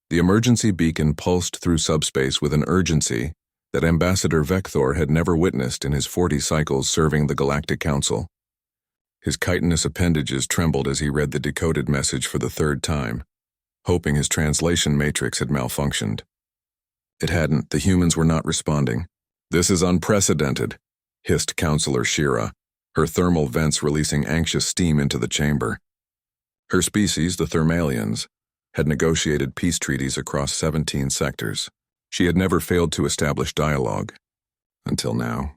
The emergency beacon pulsed through subspace with an urgency that Ambassador Vector had never witnessed in his 40 cycles serving the Galactic Council. His chitinous appendages trembled as he read the decoded message for the third time, hoping his translation matrix had malfunctioned. It hadn't. The humans were not responding. "This is unprecedented," hissed Counselor Shira, her thermal vents releasing anxious steam into the chamber. Her species, the Thermalians, had negotiated peace treaties across 17 sectors. She had never failed to establish dialogue. Until now.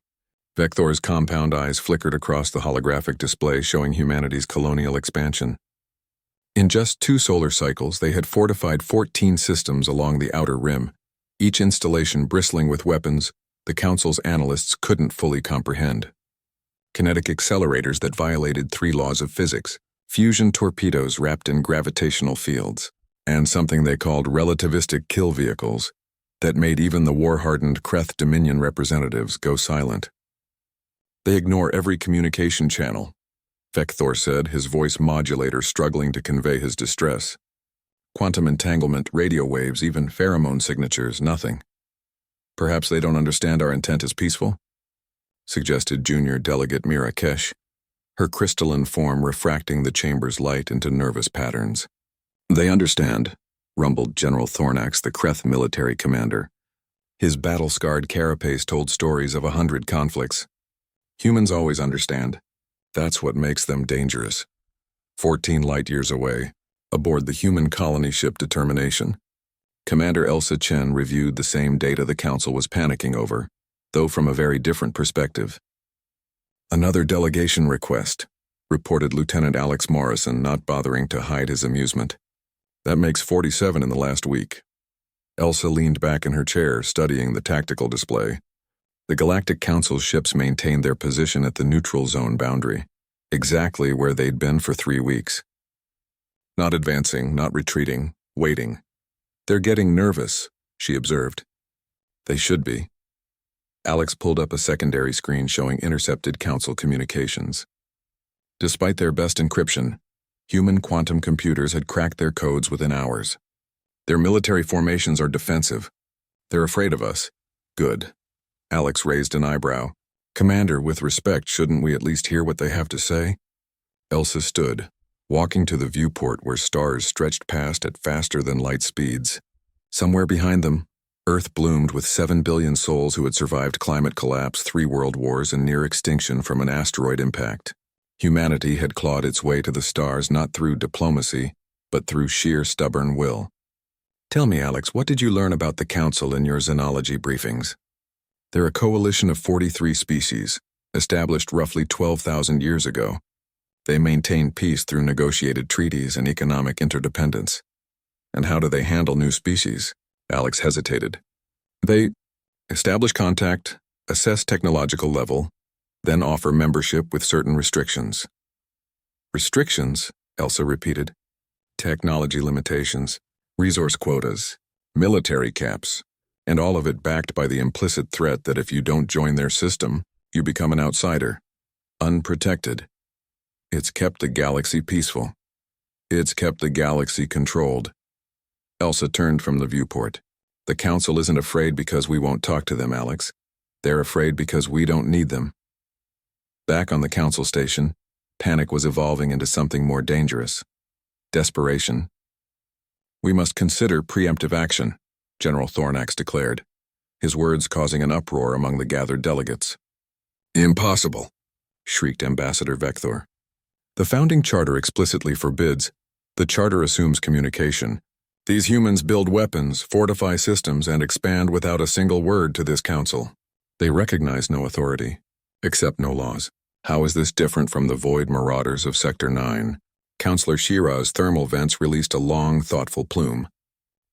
Vector's compound eyes flickered across the holographic display showing humanity's colonial expansion. In just 2 solar cycles, they had fortified 14 systems along the outer rim, each installation bristling with weapons the Council's analysts couldn't fully comprehend. Kinetic accelerators that violated 3 laws of physics, fusion torpedoes wrapped in gravitational fields, and something they called relativistic kill vehicles that made even the war-hardened Kreth Dominion representatives go silent. "They ignore every communication channel," Vector said, his voice modulator struggling to convey his distress. "Quantum entanglement, radio waves, even pheromone signatures, nothing." "Perhaps they don't understand our intent is peaceful?" suggested Junior Delegate Mirakesh, her crystalline form refracting the chamber's light into nervous patterns. "They understand," rumbled General Thornax, the Kreth military commander. His battle-scarred carapace told stories of 100 conflicts. "Humans always understand. That's what makes them dangerous." 14 light-years away, aboard the human colony ship Determination, Commander Elsa Chen reviewed the same data the Council was panicking over, though from a very different perspective. "Another delegation request," reported Lieutenant Alex Morrison, not bothering to hide his amusement. "That makes 47 in the last week." Elsa leaned back in her chair, studying the tactical display. The Galactic Council's ships maintained their position at the neutral zone boundary, exactly where they'd been for 3 weeks. Not advancing, not retreating, waiting. "They're getting nervous," she observed. "They should be." Alex pulled up a secondary screen showing intercepted Council communications. Despite their best encryption, human quantum computers had cracked their codes within hours. "Their military formations are defensive. They're afraid of us." "Good." Alex raised an eyebrow. "Commander, with respect, shouldn't we at least hear what they have to say?" Elsa stood, walking to the viewport where stars stretched past at faster-than-light speeds. Somewhere behind them, Earth bloomed with 7 billion souls who had survived climate collapse, 3 world wars, and near extinction from an asteroid impact. Humanity had clawed its way to the stars not through diplomacy, but through sheer stubborn will. "Tell me, Alex, what did you learn about the Council in your xenology briefings?" "They're a coalition of 43 species, established roughly 12,000 years ago. They maintain peace through negotiated treaties and economic interdependence." "And how do they handle new species?" Alex hesitated. "They establish contact, assess technological level, then offer membership with certain restrictions." "Restrictions?" Elsa repeated. "Technology limitations, resource quotas, military caps, and all of it backed by the implicit threat that if you don't join their system, you become an outsider, unprotected. It's kept the galaxy peaceful. It's kept the galaxy controlled." Elsa turned from the viewport. "The Council isn't afraid because we won't talk to them, Alex. They're afraid because we don't need them." Back on the Council station, panic was evolving into something more dangerous. Desperation. "We must consider preemptive action," General Thornax declared, his words causing an uproar among the gathered delegates. "Impossible," shrieked Ambassador Vector. "The founding charter explicitly forbids. The charter assumes communication. These humans build weapons, fortify systems, and expand without a single word to this Council. They recognize no authority, accept no laws. How is this different from the void marauders of Sector 9? Counselor Shira's thermal vents released a long, thoughtful plume.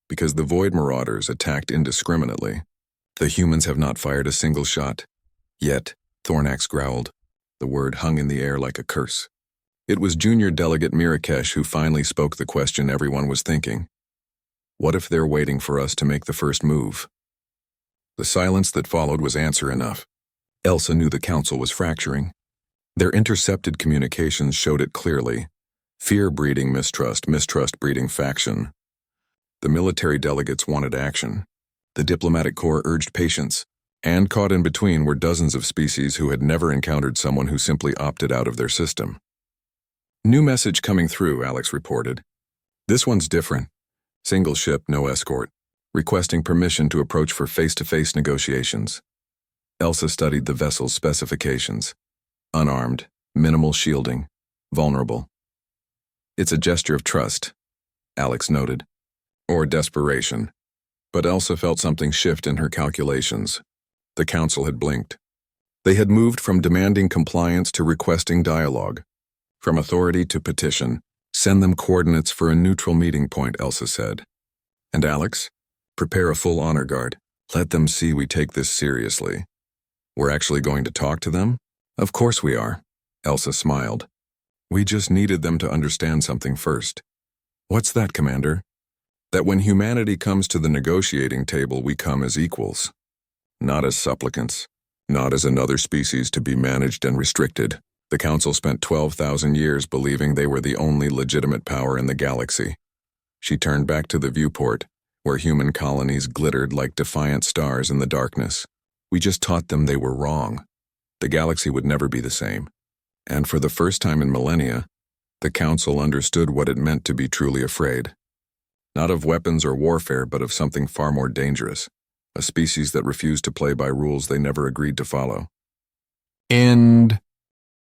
Because the void marauders attacked indiscriminately. The humans have not fired a single shot. Yet, Thornax growled. The word hung in the air like a curse. It was Junior Delegate Mirakesh who finally spoke the question everyone was thinking. What if they're waiting for us to make the first move? The silence that followed was answer enough. Elsa knew the Council was fracturing. Their intercepted communications showed it clearly. Fear breeding mistrust, mistrust breeding faction. The military delegates wanted action. The diplomatic corps urged patience. And caught in between were dozens of species who had never encountered someone who simply opted out of their system. New message coming through, Alex reported. This one's different. Single ship, no escort. Requesting permission to approach for face-to-face negotiations. Elsa studied the vessel's specifications. Unarmed, minimal shielding, vulnerable. It's a gesture of trust, Alex noted. Or desperation. But Elsa felt something shift in her calculations. The council had blinked. They had moved from demanding compliance to requesting dialogue. From authority to petition. Send them coordinates for a neutral meeting point, Elsa said. And Alex? Prepare a full honor guard. Let them see we take this seriously. We're actually going to talk to them? Of course we are. Elsa smiled. We just needed them to understand something first. What's that, Commander? That when humanity comes to the negotiating table, we come as equals. Not as supplicants. Not as another species to be managed and restricted. The Council spent 12,000 years believing they were the only legitimate power in the galaxy. She turned back to the viewport, where human colonies glittered like defiant stars in the darkness. We just taught them they were wrong. The galaxy would never be the same. And for the first time in millennia, the Council understood what it meant to be truly afraid. Not of weapons or warfare, but of something far more dangerous. A species that refused to play by rules they never agreed to follow. End.